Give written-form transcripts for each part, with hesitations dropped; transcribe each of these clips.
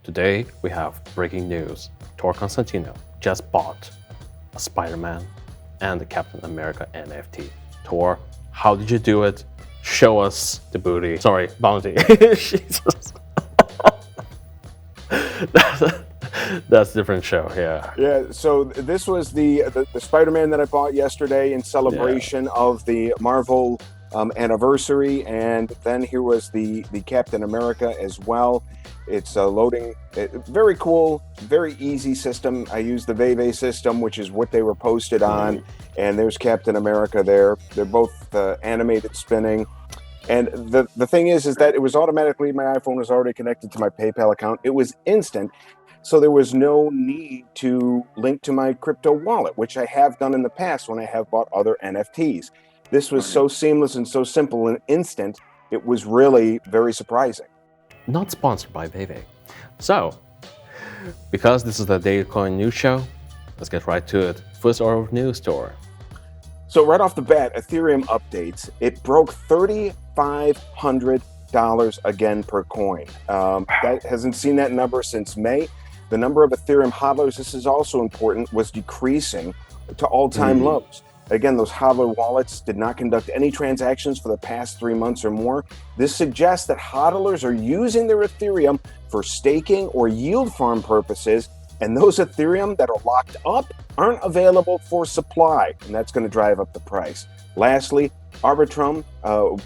Today we have breaking news. Tor Constantino just bought a Spider-Man and the Captain America NFT. Tor, how did you do it? Show us the booty. Sorry, bounty. Jesus. That's a different show, yeah. Yeah, so this was the Spider-Man that I bought yesterday in celebration of the Marvel anniversary, and then here was the Captain America as well. It's loading. Very cool, very easy system. I used the Veve system, which is what they were posted on, and there's Captain America there. They're both animated spinning. And the thing is that it was automatically, my iPhone was already connected to my PayPal account. It was instant. So there was no need to link to my crypto wallet, which I have done in the past when I have bought other NFTs. This was so seamless and so simple and instant. It was really very surprising. Not sponsored by Veve. So, because this is the DailyCoin news show, let's get right to it. First order of news, Tor. So right off the bat, Ethereum updates. It broke $3,500 again per coin. That hasn't seen that number since May. The number of Ethereum hodlers, this is also important, was decreasing to all-time lows. Again, those hodler wallets did not conduct any transactions for the past 3 months or more. This suggests that hodlers are using their Ethereum for staking or yield farm purposes, and those Ethereum that are locked up aren't available for supply, and that's going to drive up the price. Lastly, Arbitrum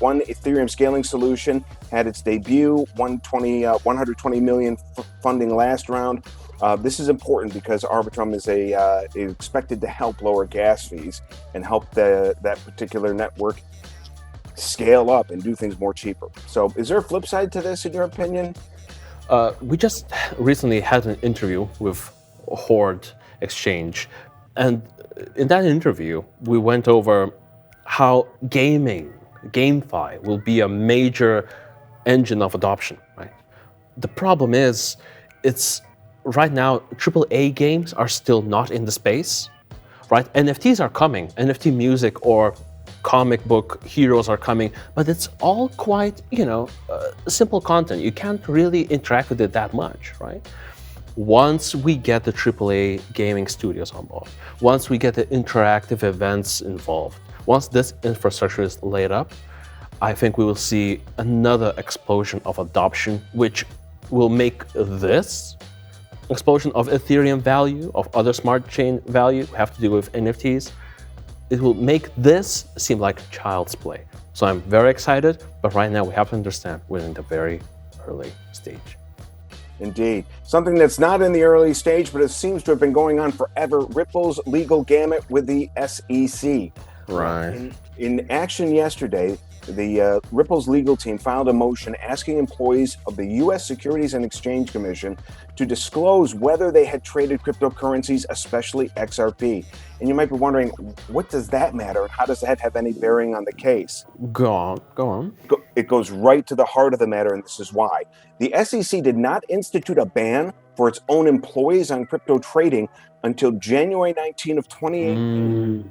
One Ethereum scaling solution had its debut, 120 million funding last round. This is important because Arbitrum is expected to help lower gas fees and help that particular network scale up and do things more cheaper. So is there a flip side to this in your opinion? We just recently had an interview with Horde Exchange, and in that interview, we went over how GameFi will be a major engine of adoption, right? The problem is, it's right now, AAA games are still not in the space, right? NFTs are coming, NFT music or comic book heroes are coming, but it's all quite, simple content. You can't really interact with it that much, right? Once we get the AAA gaming studios on board, once we get the interactive events involved, once this infrastructure is laid up, I think we will see another explosion of adoption, which will make this explosion of Ethereum value, of other smart chain value, have to do with NFTs. It will make this seem like child's play. So I'm very excited, but right now we have to understand we're in the very early stage. Indeed. Something that's not in the early stage, but it seems to have been going on forever, Ripple's legal gamut with the SEC. Right. In action yesterday, the Ripple's legal team filed a motion asking employees of the U.S. Securities and Exchange Commission to disclose whether they had traded cryptocurrencies, especially XRP. And you might be wondering, what does that matter? How does that have any bearing on the case? Go on. It goes right to the heart of the matter, and this is why. The SEC did not institute a ban for its own employees on crypto trading until January 19 of 2018.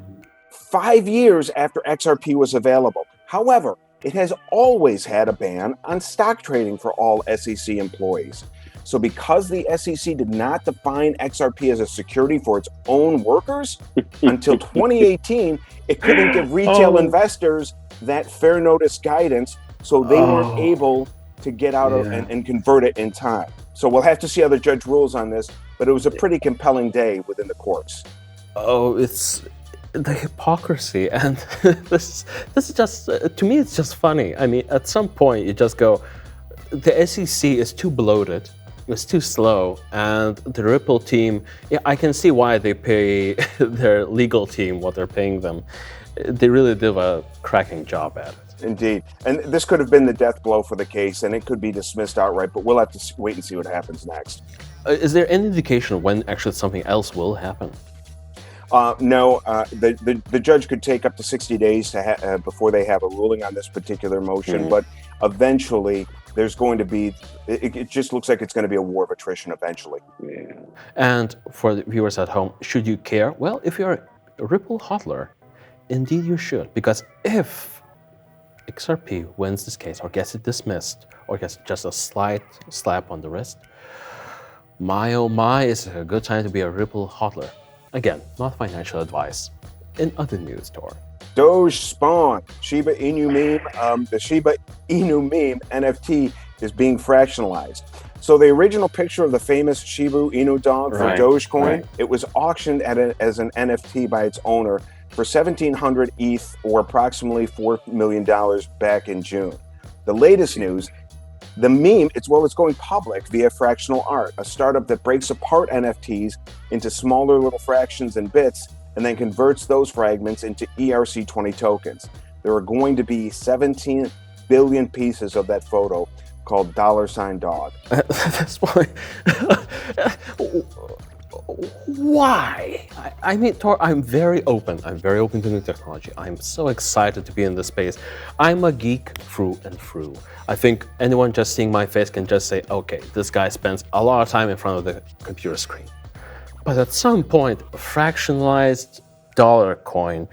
5 years after XRP was available. However, it has always had a ban on stock trading for all SEC employees. So because the SEC did not define XRP as a security for its own workers until 2018, it couldn't give retail investors that fair notice guidance, so they weren't able to get out of and convert it in time. So we'll have to see how the judge rules on this, but it was a pretty compelling day within the courts. Oh, it's the hypocrisy, and this is just, to me, it's just funny. I mean, at some point, you just go, the SEC is too bloated, it's too slow, and the Ripple team, I can see why they pay their legal team what they're paying them. They really did a cracking job at it. Indeed. And this could have been the death blow for the case, and it could be dismissed outright, but we'll have to wait and see what happens next. Is there any indication of when actually something else will happen? No, the judge could take up to 60 days to before they have a ruling on this particular motion, but eventually there's going to be, it just looks like it's going to be a war of attrition eventually. Yeah. And for the viewers at home, should you care? Well, if you're a Ripple hodler, indeed you should, because if XRP wins this case or gets it dismissed or gets just a slight slap on the wrist, My oh my, is it a good time to be a Ripple hodler? Again, not financial advice. In other news, Tor. Doge spawn, Shiba Inu meme. The Shiba Inu meme NFT is being fractionalized. So the original picture of the famous Shiba Inu dog for Dogecoin, it was auctioned as an NFT by its owner for 1,700 ETH, or approximately $4 million back in June. The latest news, the meme, it's going public via Fractional Art, a startup that breaks apart NFTs into smaller little fractions and bits and then converts those fragments into ERC20 tokens. There are going to be 17 billion pieces of that photo called $dog. That's why. Why? I mean, Tor, I'm very open. I'm very open to new technology. I'm so excited to be in this space. I'm a geek through and through. I think anyone just seeing my face can just say, okay, this guy spends a lot of time in front of the computer screen. But at some point, fractionalized dollar coin,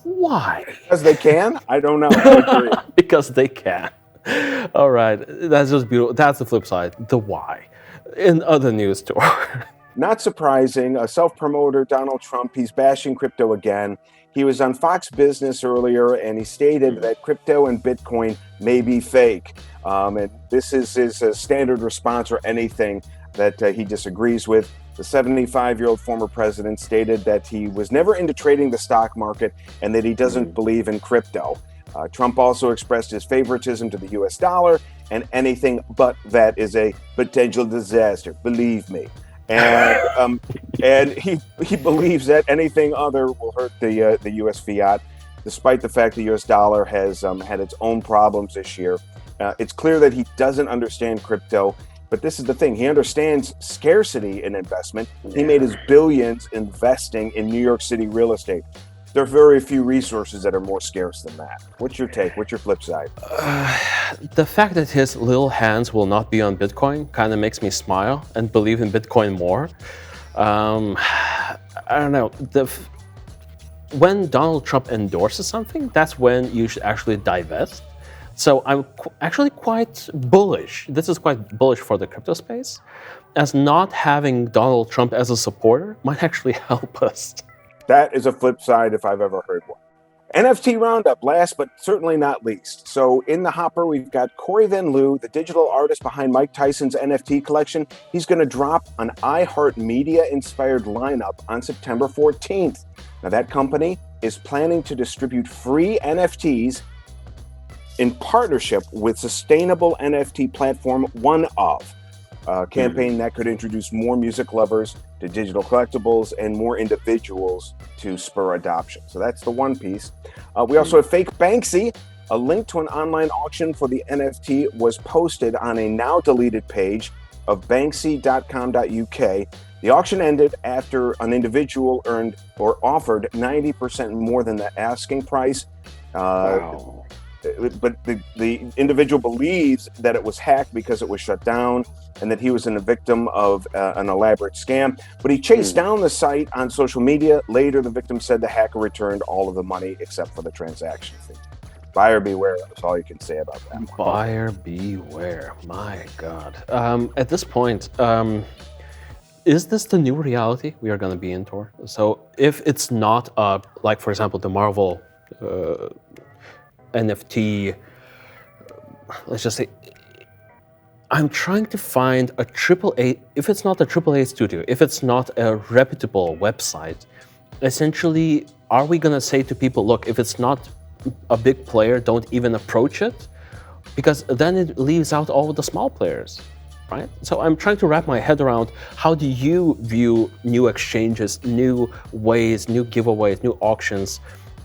why? Because they can? I don't know. I agree. Because they can. All right, that's just beautiful. That's the flip side, the why. In other news, Tor. Not surprising, a self-promoter, Donald Trump, he's bashing crypto again. He was on Fox Business earlier, and he stated that crypto and Bitcoin may be fake. And this is his standard response for anything that he disagrees with. The 75-year-old former president stated that he was never into trading the stock market and that he doesn't believe in crypto. Trump also expressed his favoritism to the US dollar, and anything but that is a potential disaster, believe me. And he believes that anything other will hurt the U.S. fiat, despite the fact the U.S. dollar has had its own problems this year. It's clear that he doesn't understand crypto, but this is the thing. He understands scarcity in investment. He made his billions investing in New York City real estate. There are very few resources that are more scarce than that. What's your take? What's your flip side? The fact that his little hands will not be on Bitcoin kind of makes me smile and believe in Bitcoin more. I don't know. When Donald Trump endorses something, that's when you should actually divest. So I'm actually quite bullish. This is quite bullish for the crypto space, as not having Donald Trump as a supporter might actually help us. That is a flip side if I've ever heard one. NFT roundup, last but certainly not least. So in the hopper, we've got Corey Van Loo, the digital artist behind Mike Tyson's NFT collection. He's going to drop an iHeartMedia inspired lineup on September 14th. Now that company is planning to distribute free NFTs in partnership with sustainable NFT platform One Of. A campaign that could introduce more music lovers to digital collectibles and more individuals to spur adoption. So that's the one piece. We also have fake Banksy. A link to an online auction for the NFT was posted on a now deleted page of banksy.com.uk. The auction ended after an individual earned or offered 90% more than the asking price. Wow. But the individual believes that it was hacked because it was shut down and that he was a victim of an elaborate scam. But he chased down the site on social media. Later, the victim said the hacker returned all of the money except for the transaction fee. Buyer beware. That's all you can say about that one. Buyer beware. My God. At this point, is this the new reality we are going to be in, Tor? So if it's not, like, for example, the Marvel NFT, let's just say, I'm trying to find a AAA, if it's not a AAA studio, if it's not a reputable website, essentially, are we going to say to people, look, if it's not a big player, don't even approach it? Because then it leaves out all of the small players, right? So I'm trying to wrap my head around, how do you view new exchanges, new ways, new giveaways, new auctions?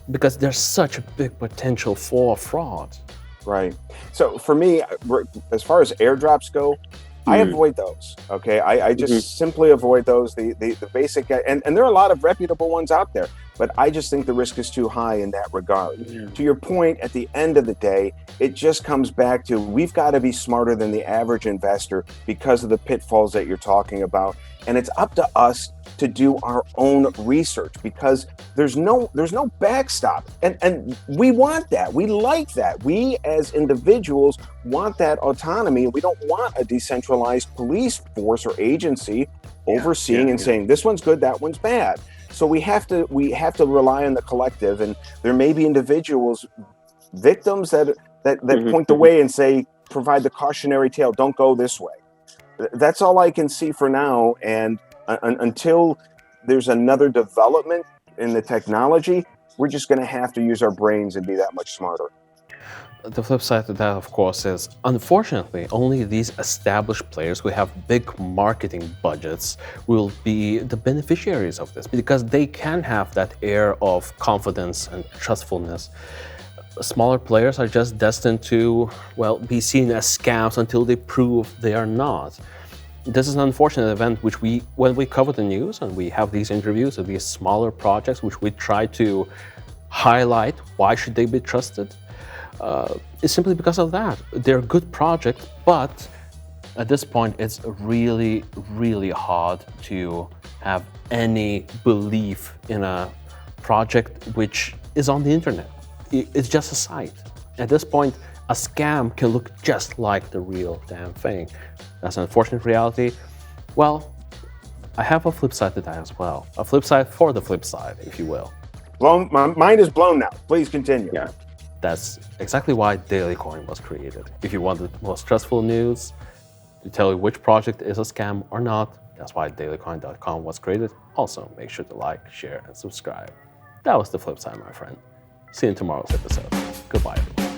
Because there's such a big potential for fraud. Right. So for me, as far as airdrops go, I avoid those. Okay. I just simply avoid those. The basic, and there are a lot of reputable ones out there, but I just think the risk is too high in that regard. To your point, at the end of the day, it just comes back to, we've got to be smarter than the average investor because of the pitfalls that you're talking about. And it's up to us to do our own research, because there's no backstop, and we want that. We like that. We as individuals want that autonomy. We don't want a decentralized police force or agency overseeing and saying this one's good, that one's bad. So we have to rely on the collective, and there may be individuals, victims that point the way and say, provide the cautionary tale, don't go this way. That's all I can see for now, and until there's another development in the technology, we're just going to have to use our brains and be that much smarter. The flip side to that, of course, is unfortunately only these established players who have big marketing budgets will be the beneficiaries of this, because they can have that air of confidence and trustfulness. Smaller players are just destined to, well, be seen as scams until they prove they are not. This is an unfortunate event which when we cover the news and we have these interviews of these smaller projects, which we try to highlight why should they be trusted, it's simply because of that. They're good projects, but at this point it's really, really hard to have any belief in a project which is on the internet. It's just a site. At this point, a scam can look just like the real damn thing. That's an unfortunate reality. Well, I have a flip side to that as well. A flip side for the flip side, if you will. My mind is blown now. Please continue. Yeah, that's exactly why DailyCoin was created. If you want the most trustful news to tell you which project is a scam or not, that's why DailyCoin.com was created. Also, make sure to like, share, and subscribe. That was the flip side, my friend. See you in tomorrow's episode. Goodbye, everyone.